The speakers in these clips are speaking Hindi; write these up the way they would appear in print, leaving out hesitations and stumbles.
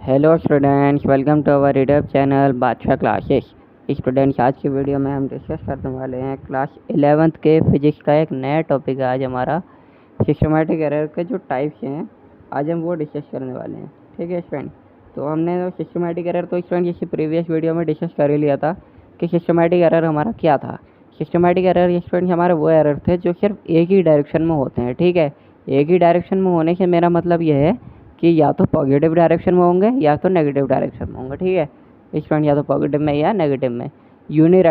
Hello students, welcome to our read up channel Badshah classes. Students, आज की वीडियो में हम डिस्कस करने वाले हैं क्लास 11th के फिजिक्स का एक नया टॉपिक है। आज हमारा सिस्टमैटिक एरर के जो टाइप्स हैं, आज हम वो डिस्कस करने वाले हैं। ठीक है स्टूडेंट, तो हमने सिस्टमैटिक एरर तो स्टूडेंट जैसे प्रीवियस वीडियो में डिस्कस कर ही लिया था कि सिस्टमैटिक एरर हमारा क्या था। सिस्टमैटिक एरर स्टूडेंट हमारे वो एरर थे जो सिर्फ एक ही डायरेक्शन में होते हैं। ठीक है, एक ही डायरेक्शन में होने से मेरा मतलब यह है कि या तो पॉजिटिव डायरेक्शन में होंगे या तो नेगेटिव डायरेक्शन में होंगे। ठीक है स्टूडेंट, या तो पॉजिटिव में या नेगेटिव में। यूनि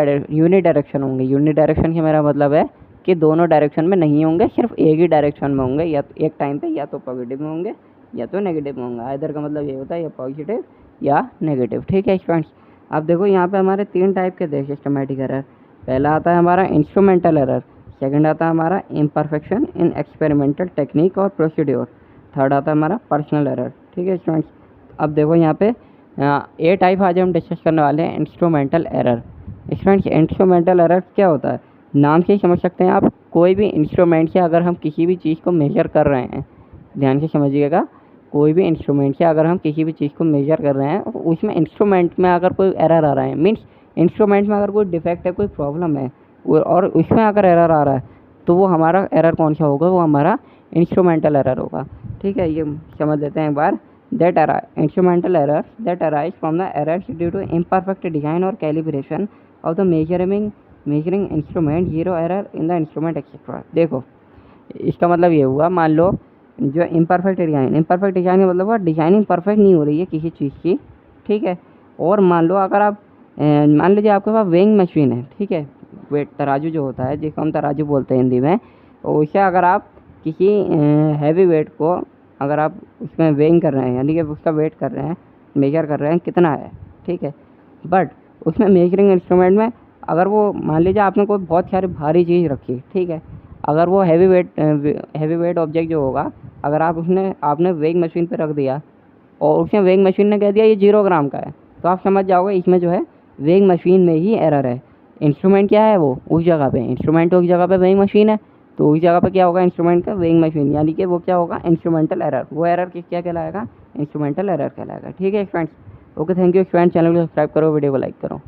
डायरेक्शन होंगे। यूनि डायरेक्शन से मेरा मतलब है कि दोनों डायरेक्शन में नहीं होंगे, सिर्फ एक ही डायरेक्शन में होंगे, या तो एक टाइम पे या तो पॉजिटिव में होंगे या तो नेगेटिव में होंगे। इधर का मतलब ये होता है या पॉजिटिव या नेगेटिव। ठीक है स्टूडेंट्स, अब देखो यहाँ पे हमारे तीन टाइप के थे सिस्टमैटिक एरर। पहला आता है हमारा इंस्ट्रूमेंटल एरर, सेकंड आता है हमारा इम्परफेक्शन इन एक्सपेरिमेंटल टेक्निक और प्रोसीड्योर, थर्ड आता है हमारा पर्सनल एरर। ठीक है स्टूडेंट्स, अब देखो यहाँ पे ए टाइप आज हम डिस्कस करने वाले हैं instrumental error. Students, instrumental error क्या होता है, नाम से ही समझ सकते हैं आप। कोई भी इंस्ट्रूमेंट से अगर हम किसी भी चीज़ को मेजर कर रहे हैं, ध्यान से समझिएगा, कोई भी इंस्ट्रूमेंट से अगर हम किसी भी चीज़ को मेजर कर रहे हैं, उसमें इंस्ट्रूमेंट में अगर कोई एरर आ रहा है, मीन्स इंस्ट्रूमेंट में अगर कोई डिफेक्ट है, कोई प्रॉब्लम है और उसमें अगर एरर आ रहा है, तो वो हमारा एरर कौन सा होगा, वो हमारा इंस्ट्रूमेंटल एरर होगा। ठीक है, ये समझ लेते हैं एक बार। That instrumental errors that arise from the errors due to imperfect design और calibration of the measuring instrument, zero error in the instrument etcetera. देखो इसका मतलब ये हुआ, मान लो जो इम्परफेक्ट डिजाइन का मतलब वो डिजाइनिंग परफेक्ट नहीं हो रही है किसी चीज़ की। ठीक है, और मान लो अगर आप मान लीजिए आपके पास वेइंग मशीन है। ठीक है, वेट तराजू जो होता है, जिसको हम तराजू बोलते हैं हिंदी में, उससे अगर आप किसी हैवी वेट को अगर आप उसमें वेइंग कर रहे हैं, यानी कि उसका वेट कर रहे हैं, मेजर कर रहे हैं कितना है। ठीक है, बट उसमें मेजरिंग इंस्ट्रूमेंट में अगर वो मान लीजिए आपने कोई बहुत सारी भारी चीज़ रखी, ठीक है, अगर वो हैवी वेट ऑब्जेक्ट जो होगा, अगर आपने वेइंग मशीन पे रख दिया और उसमें वेइंग मशीन ने कह दिया ये 0 ग्राम का है, तो आप समझ जाओगे इसमें जो है वेइंग मशीन में ही एरर है। इंस्ट्रूमेंट क्या है, वो उस जगह पे इंस्ट्रूमेंट उस जगह पे वेइंग मशीन है, तो उस जगह पे क्या होगा, इंस्ट्रूमेंट का वेइंग मशीन, यानी कि वो क्या होगा, इंस्ट्रूमेंटल एरर। वो एरर क्या कहलाएगा, इंस्ट्रूमेंटल एरर कहलाएगा। ठीक है friends, okay, thank you friends, channel को सब्सक्राइब करो, वीडियो को लाइक करो।